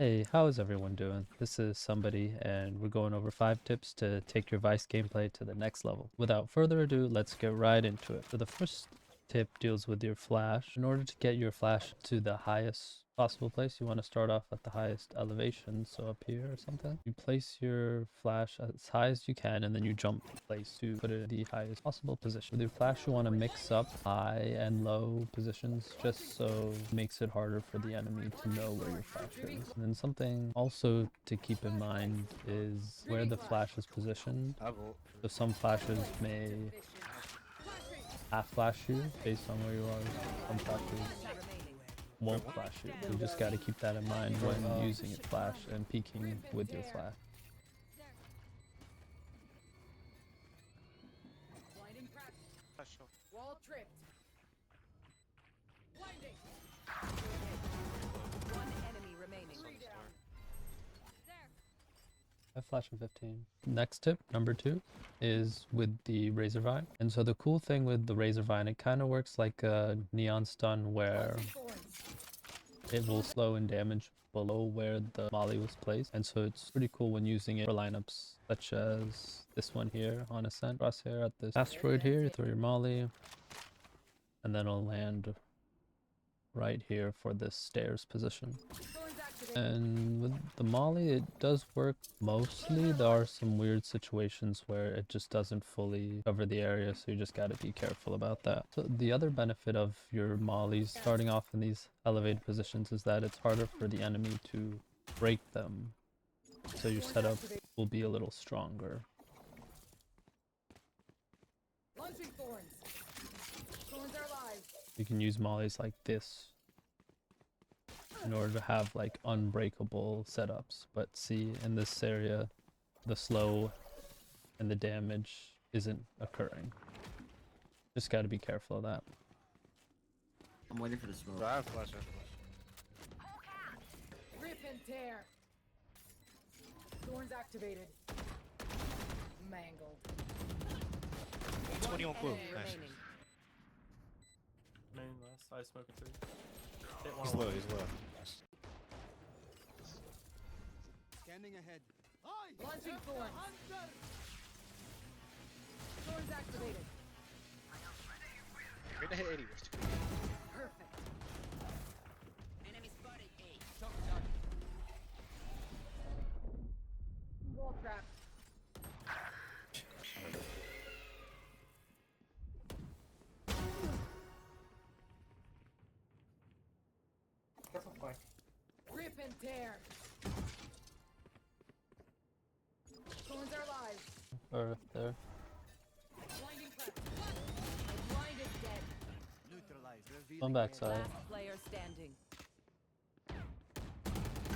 Hey, how is everyone doing? This is somebody, and we're going over 5 tips to take your Vyse gameplay to the next level. Without further ado, let's get right into it. So the first tip deals with your flash. In order to get your flash to the highest possible place, you want to start off at the highest elevation, so up here or something. You place your flash as high as you can, and then you jump place to put it in the highest possible position. With your flash, you want to mix up high and low positions just so it makes it harder for the enemy to know where your flash is. And then something also to keep in mind is where the flash is positioned. So some flashes may half flash you based on where you are. Some flashes won't flash you. You just got to keep that in mind when using your flash and peeking with your flash. Wall tripped. Blinding. One enemy remaining. I flash in 15. Next tip, number 2, is with the Razor Vine. And so the cool thing with the Razor Vine, it kind of works like a Neon Stun where it will slow in damage below where the molly was placed. And so it's pretty cool when using it for lineups such as this one here on Ascent. Crosshair at this asteroid here, throw your molly, and then it'll land right here for this stairs position. And with the molly, it does work mostly. There are some weird situations where it just doesn't fully cover the area, so you just got to be careful about that. So the other benefit of your mollies starting off in these elevated positions is that it's harder for the enemy to break them, so your setup will be a little stronger. You can use mollies like this in order to have like unbreakable setups, but see, in this area the slow and the damage isn't occurring. Just got to be careful of that. I'm waiting for the smoke. I have flash. Rip and tear. Thorns activated. Mangled. 20 on clue. Nice. Main last, I smoking three. He's low, he's low. Nice. Scanning ahead. Launching thorns. Thorns activated. You're gonna hit 80 with two. Perfect. Enemy spotted A. Wall trap. Rip and tear. Thorns are live. Or there. Blinding prep. My blind is dead. Neutralize. On backside. Last player standing.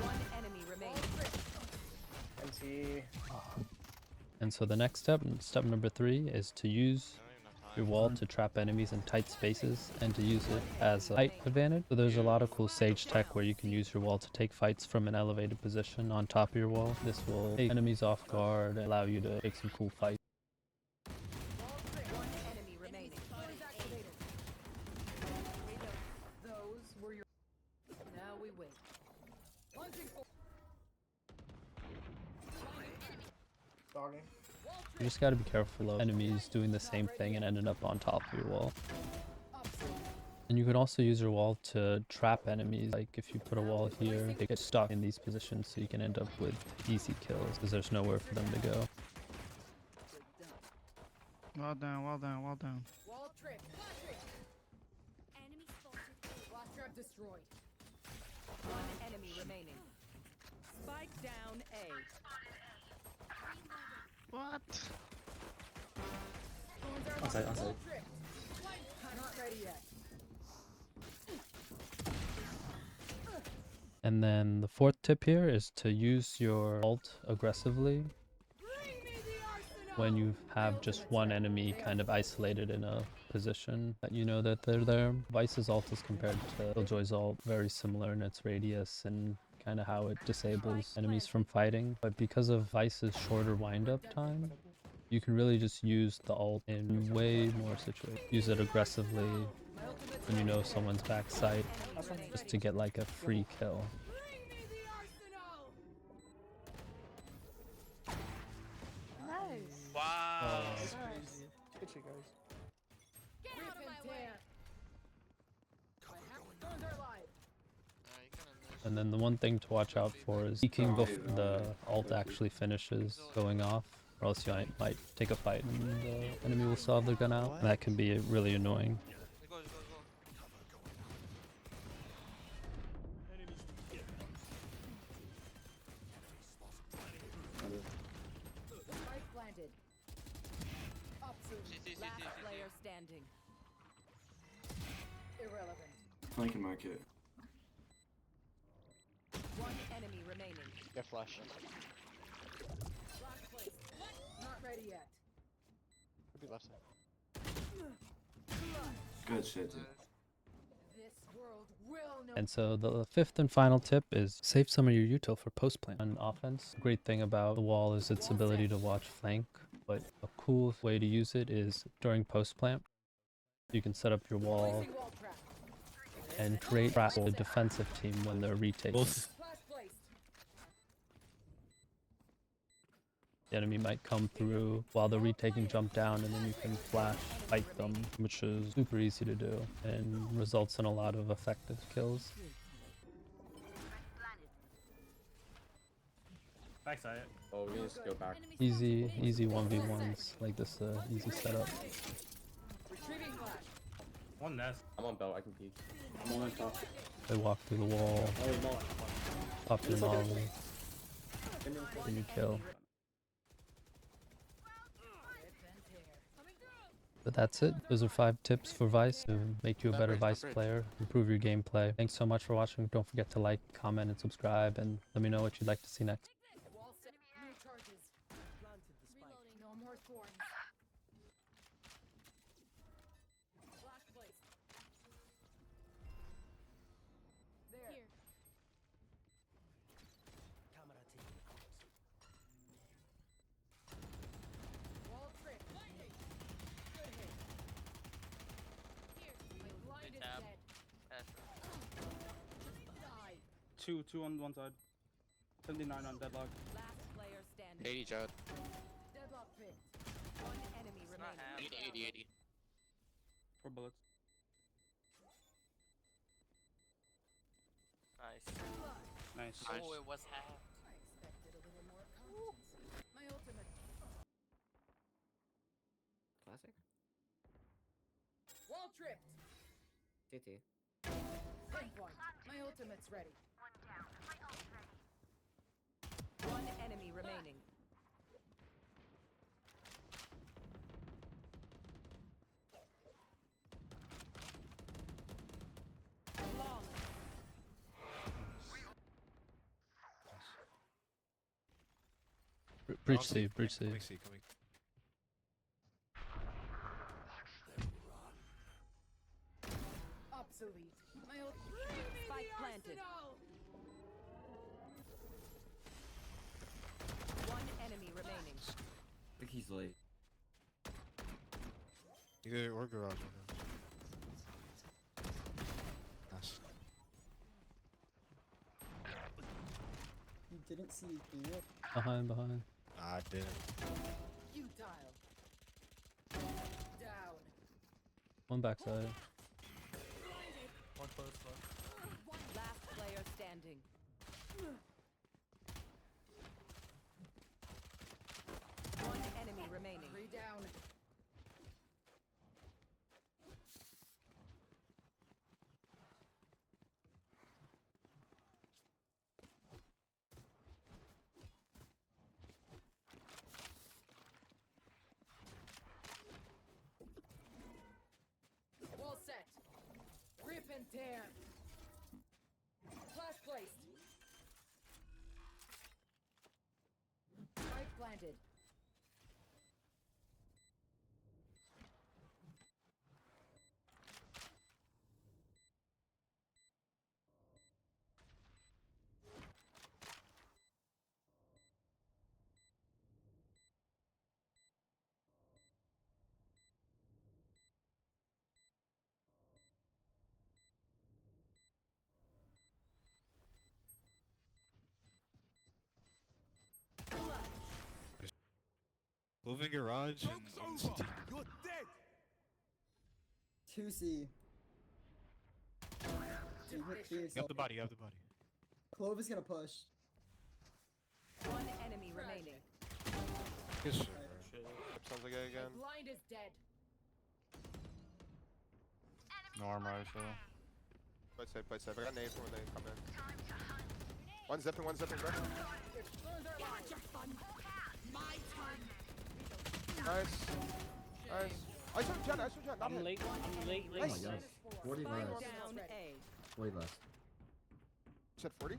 One enemy remaining. And so the next step, step number 3, is to use your wall to trap enemies in tight spaces and to use it as a height advantage. So there's a lot of cool Sage tech where you can use your wall to take fights from an elevated position on top of your wall. This will take enemies off guard and allow you to take some cool fights. One enemy remaining. Thorns activated. Those were your. Now we wait. Launching for. You just gotta be careful of enemies doing the same thing and ending up on top of your wall. And you can also use your wall to trap enemies. Like if you put a wall here, they get stuck in these positions, so you can end up with easy kills because there's nowhere for them to go. Well done, well done, well done. Wall trip. Enemy spotted. Blast trap destroyed. One enemy remaining. Spike down A. What? Onside. Not ready yet. And then the 4th tip here is to use your ult aggressively when you have just one enemy kind of isolated in a position that you know that they're there. Vyse's ult is compared to Killjoy's ult, very similar in its radius and kind of how it disables enemies from fighting. But because of Vyse's shorter wind-up time, you can really just use the ult in way more situations. Use it aggressively when you know someone's backside, just to get like a free kill. Flash it, guys. Get out of my way. Drones are live. And then the one thing to watch out for is peeking before the ult actually finishes going off, or else you might take a fight and the enemy will still have their gun out. And that can be really annoying. Spike planted. Absolute. Last player standing. Irrelevant. Flanking market. One enemy remaining. Get flash. Flash placed. Not ready yet. Could be left side. Good shit, dude. This world will know. And so the fifth and final tip is save some of your util for post plant. On offense, great thing about the wall is its ability to watch flank, but a cool way to use it is during post plant. You can set up your wall Placing wall trap. and create traps for the defensive team when they're retaking. Flash placed. The enemy might come through while they're retaking, jump down, and then you can flash fight them, which is super easy to do and results in a lot of effective kills. Backside. Oh, we need to go back. Easy 1v1s like this, easy setup. Retrieving flash. One nest. I'm on belt, I can peek. I'm on top. They walk through the wall, pop your molly, and you kill. But that's it. Those are 5 tips for Vyse to make you a better Vyse player, improve your gameplay. Thanks so much for watching. Don't forget to like, comment, and subscribe, and let me know what you'd like to see next. Wall set. New charges. Planted the spike. Reloading. No more thorns. Flash placed. There. Here. Wall trick. Good hit. Here. My blind is dead. Die. Two on one side. 79 on deadlock. Last player standing. 80 Jad. Deadlock pit. One enemy remaining. 80. 4 bullets. Nice. Nice. Oh, it was half. I expected a little more confidence. My ultimate. Classic. Wall tripped. TT. Pinpoint. My ultimate's ready. One enemy remaining. Long. Breach C, breach C. Coming C, coming. Obsolete. My ult. Spike planted. One enemy remaining. I think he's late. Either or garage. Nice. You didn't see it here. Behind. I didn't. Futile. Down. One backside. One close left. Last player standing. One enemy remaining. 3 down. Wall set. Rip and tear. Flash placed. Spike planted. Moving garage and on CT. You're dead. 2C. You have the body, you have the body. Clove is gonna push. One enemy remaining. Good shit, bro. Sounds like A again. Blind is dead. No armor, so. Play safe, play safe. I got nades when they come in. One zipping, bro. Nice. Nice. I saw Jet, not I'm hit. late. Oh my gosh. 40 Spike less. down A. 40 less. Said 40?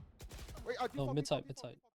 Wait, No, mid side, mid side.